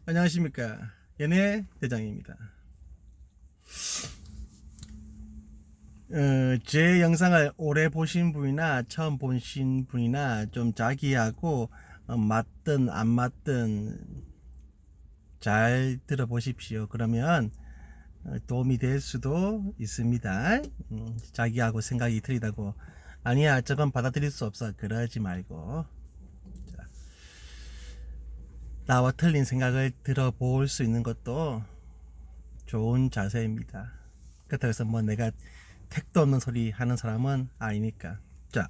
안녕하십니까. 연애 대장입니다. 제 영상을 오래 보신 분이나 처음 보신 분이나 좀 자기하고 맞든 안 맞든 잘 들어보십시오. 그러면 도움이 될 수도 있습니다. 자기하고 생각이 틀리다고 아니야 저건 받아들일 수 없어 그러지 말고 나와 틀린 생각을 들어볼 수 있는 것도 좋은 자세입니다. 그렇다고 해서 뭐 내가 택도 없는 소리 하는 사람은 아니니까. 자,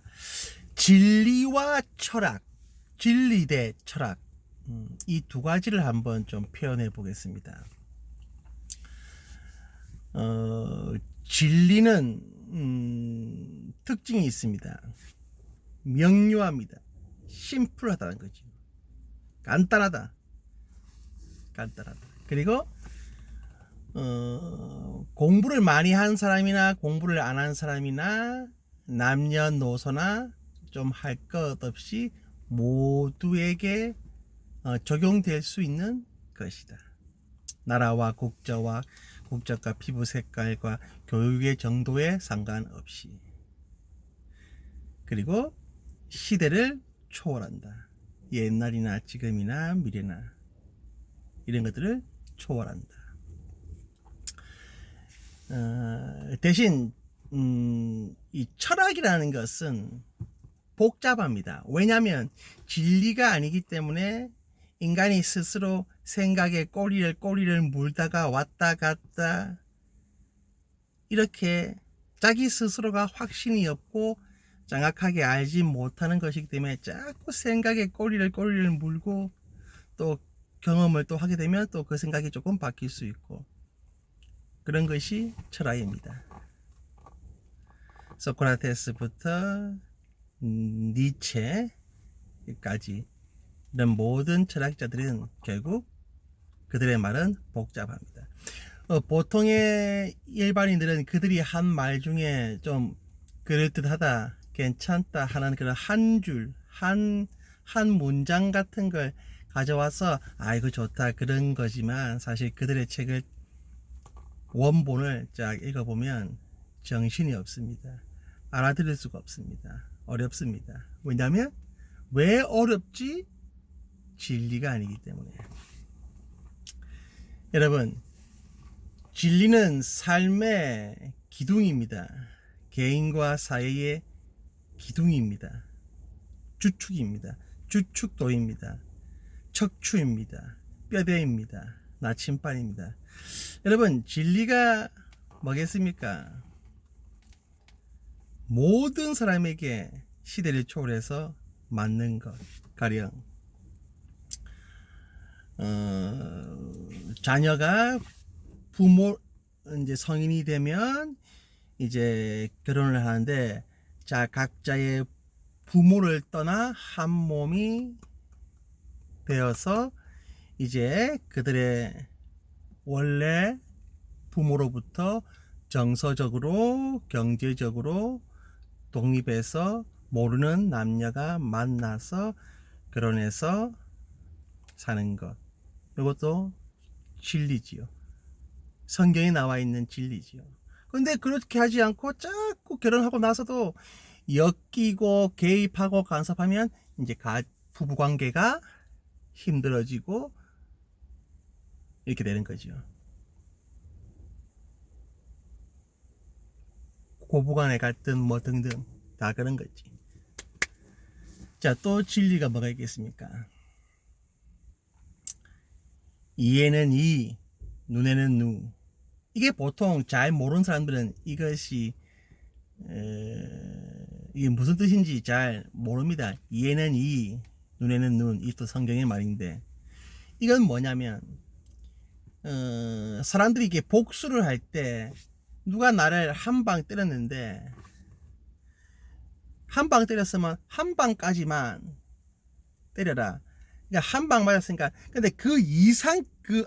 진리와 철학, 진리 대 철학, 이 두 가지를 한번 좀 표현해 보겠습니다. 진리는 특징이 있습니다. 명료합니다. 심플하다는 거죠. 간단하다. 간단하다. 그리고 공부를 많이 한 사람이나 공부를 안 한 사람이나 남녀노소나 좀 할 것 없이 모두에게 적용될 수 있는 것이다. 나라와 국적과 피부 색깔과 교육의 정도에 상관없이. 그리고 시대를 초월한다. 옛날이나 지금이나 미래나 이런 것들을 초월한다. 대신 이 철학이라는 것은 복잡합니다. 왜냐하면 진리가 아니기 때문에 인간이 스스로 생각에 꼬리를 물다가 왔다 갔다 이렇게 자기 스스로가 확신이 없고 정확하게 알지 못하는 것이기 때문에 자꾸 생각에 꼬리를 물고 또 경험을 또 하게 되면 또 그 생각이 조금 바뀔 수 있고 그런 것이 철학입니다. 소크라테스부터 니체까지 이런 모든 철학자들은 결국 그들의 말은 복잡합니다. 보통의 일반인들은 그들이 한 말 중에 좀 그럴듯하다, 괜찮다 하는 그런 한 문장 같은 걸 가져와서 이거 좋다 그런 거지만 사실 그들의 책을 원본을 쫙 읽어보면 정신이 없습니다. 알아들을 수가 없습니다. 어렵습니다. 왜냐하면 왜 어렵지? 진리가 아니기 때문에. 여러분, 진리는 삶의 기둥입니다. 개인과 사회의 기둥입니다. 주축입니다. 주축도입니다. 척추입니다. 뼈대입니다. 나침반입니다. 여러분, 진리가 뭐겠습니까? 모든 사람에게 시대를 초월해서 맞는 것. 가령 자녀가 부모 이제 성인이 되면 이제 결혼을 하는데 자 각자의 부모를 떠나 한 몸이 되어서 이제 그들의 원래 부모로부터 정서적으로 경제적으로 독립해서 모르는 남녀가 만나서 결혼해서 사는 것. 이것도 진리지요. 성경에 나와 있는 진리지요. 근데 그렇게 하지 않고 자꾸 결혼하고 나서도 엮이고 개입하고 간섭하면 이제 부부 관계가 힘들어지고 이렇게 되는 거죠. 고부간의 갈등 뭐 등등 다 그런 거지. 자, 또 진리가 뭐가 있겠습니까? 이에는 이, 눈에는 누. 이게 보통 잘 모르는 사람들은 이것이 이게 무슨 뜻인지 잘 모릅니다. 이에는 이, 눈에는 눈. 이것도 성경의 말인데 이건 뭐냐면 사람들이 이게 복수를 할 때 누가 나를 한 방 때렸는데 한 방 때렸으면 한 방까지만 때려라. 그러니까 한 방 맞았으니까 근데 그 이상 그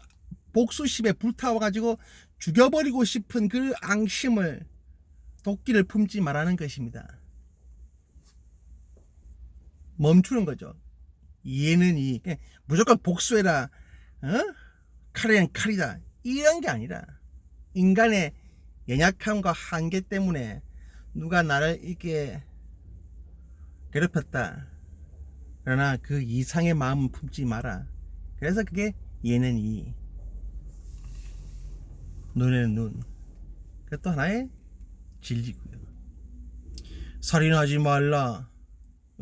복수심에 불타와 가지고 죽여버리고 싶은 그 앙심을 도끼를 품지 말라는 것입니다. 멈추는 거죠. 이해는 이 무조건 복수해라 어? 칼은 칼이다 이런 게 아니라 인간의 연약함과 한계 때문에 누가 나를 이렇게 괴롭혔다. 그러나 그 이상의 마음은 품지 마라. 그래서 그게 얘는 이, 눈에는 눈. 그것도 하나의 진리고요. 살인하지 말라.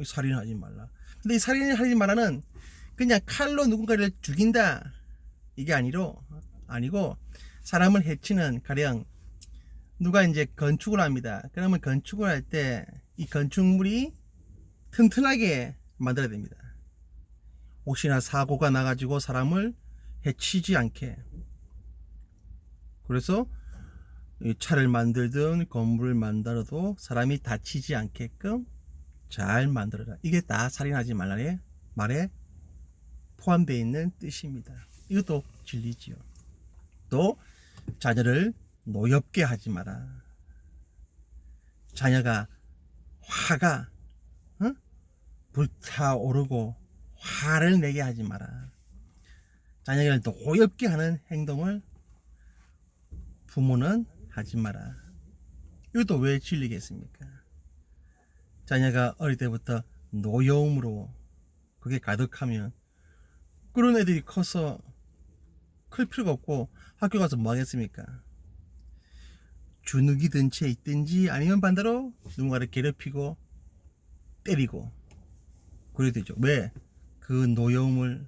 살인하지 말라. 근데 이 살인하지 말라는 그냥 칼로 누군가를 죽인다 이게 아니고 사람을 해치는, 가령 누가 이제 건축을 합니다. 그러면 건축을 할 때 이 건축물이 튼튼하게 만들어야 됩니다. 혹시나 사고가 나가지고 사람을 해치지 않게. 그래서 차를 만들든 건물을 만들어도 사람이 다치지 않게끔 잘 만들어라. 이게 다 살인하지 말라의 말에 포함되어 있는 뜻입니다. 이것도 진리지요. 또 자녀를 노엽게 하지 마라. 자녀가 화가 불타오르고 화를 내게 하지 마라. 자녀를 노엽게 하는 행동을 부모는 하지 마라. 이것도 왜 진리겠습니까? 자녀가 어릴 때부터 노여움으로 그게 가득하면 그런 애들이 커서 클 필요가 없고 학교 가서 뭐 하겠습니까? 주눅이 든 채 있든지 아니면 반대로 누군가를 괴롭히고 때리고 그래야 되죠. 왜? 그 노여움을,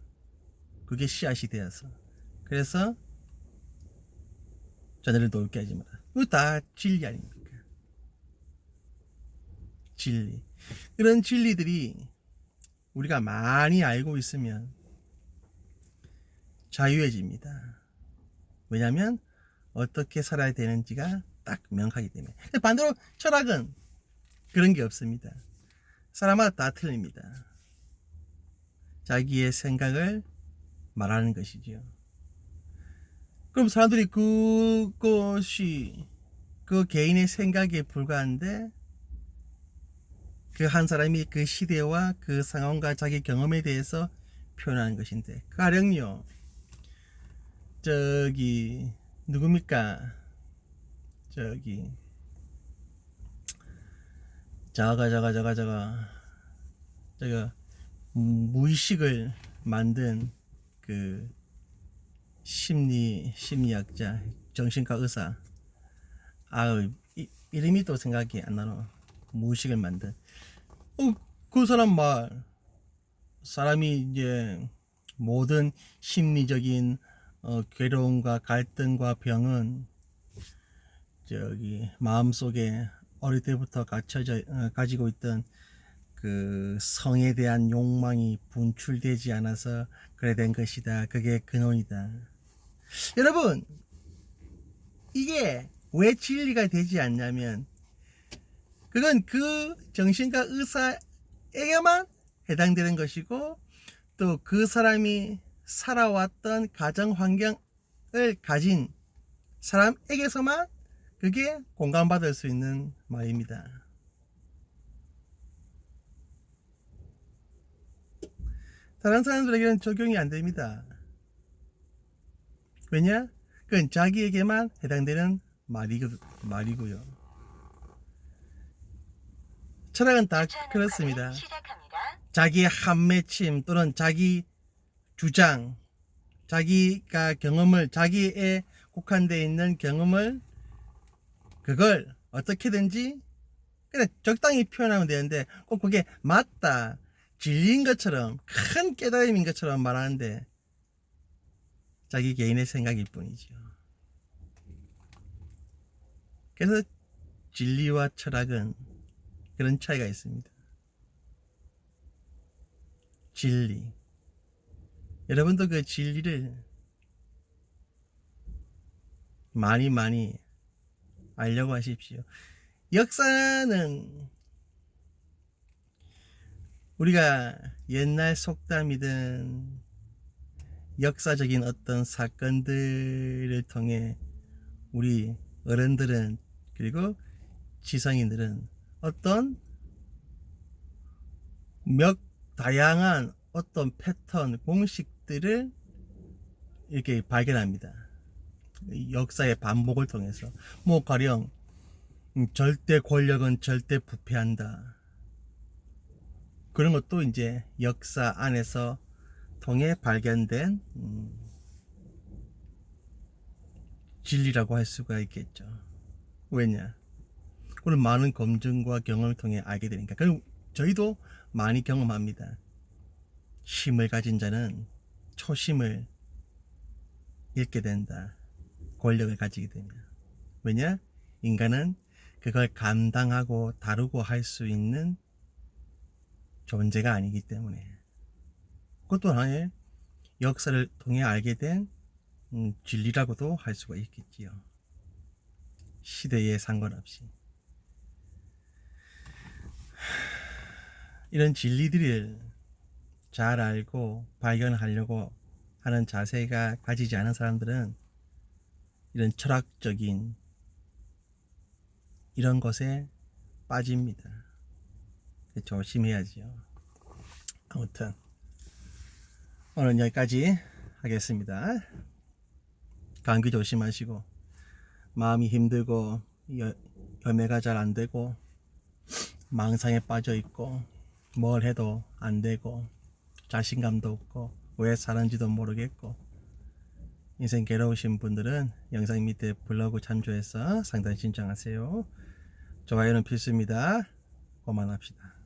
그게 씨앗이 되어서. 그래서 자녀를 노엽게 하지 마라. 이거 다 진리 아닙니까? 진리. 이런 진리들이 우리가 많이 알고 있으면 자유해집니다. 왜냐하면 어떻게 살아야 되는지가 딱 명확하기 때문에. 반대로 철학은 그런 게 없습니다. 사람마다 다 틀립니다. 자기의 생각을 말하는 것이지요. 그럼 사람들이 그것이 그 개인의 생각에 불과한데 그 한 사람이 그 시대와 그 상황과 자기 경험에 대해서 표현하는 것인데, 가령요 저기 누굽니까? 저기 저가 무의식을 만든 그 심리학자, 정신과 의사, 이름이 또 생각이 안 나노. 무의식을 만든 그 사람 말, 사람이 이제 모든 심리적인 괴로움과 갈등과 병은 저기 마음속에 어릴 때부터 가지고 있던 그 성에 대한 욕망이 분출되지 않아서 그래 된 것이다. 그게 근원이다. 여러분, 이게 왜 진리가 되지 않냐면 그건 그 정신과 의사에게만 해당되는 것이고, 또 그 사람이 살아왔던 가정 환경을 가진 사람에게서만 그게 공감받을 수 있는 말입니다. 다른 사람들에게는 적용이 안 됩니다. 왜냐? 그건 자기에게만 해당되는 말이고요. 철학은 다 그렇습니다. 자기의 한맺힘 또는 자기 주장, 자기가 경험을, 자기의 국한되어 있는 경험을, 그걸 어떻게든지 그래 적당히 표현하면 되는데 꼭 그게 맞다, 진리인 것처럼, 큰 깨달음인 것처럼 말하는데 자기 개인의 생각일 뿐이죠. 그래서 진리와 철학은 그런 차이가 있습니다. 진리. 여러분도 그 진리를 많이 알려고 하십시오. 역사는 우리가 옛날 속담이든 역사적인 어떤 사건들을 통해 우리 어른들은, 그리고 지성인들은 어떤 다양한 어떤 패턴, 공식들을 이렇게 발견합니다. 역사의 반복을 통해서 뭐 가령 절대 권력은 절대 부패한다. 그런 것도 이제 역사 안에서 통해 발견된 진리라고 할 수가 있겠죠. 왜냐? 그런 많은 검증과 경험을 통해 알게 되니까. 그리고 저희도 많이 경험합니다. 힘을 가진 자는 초심을 잃게 된다. 권력을 가지게 되면. 왜냐? 인간은 그걸 감당하고 다루고 할 수 있는 존재가 아니기 때문에. 그것도 하나의 역사를 통해 알게 된 진리라고도 할 수가 있겠지요. 시대에 상관없이. 이런 진리들을 잘 알고 발견하려고 하는 자세가 가지지 않은 사람들은 이런 철학적인 이런 것에 빠집니다. 조심해야지요. 아무튼 오늘 여기까지 하겠습니다. 감기 조심하시고 마음이 힘들고 연애가 잘 안되고 망상에 빠져있고 뭘 해도 안되고 자신감도 없고 왜 사는지도 모르겠고 인생 괴로우신 분들은 영상 밑에 블로그 참조해서 상담 신청하세요. 좋아요는 필수입니다. 그만합시다.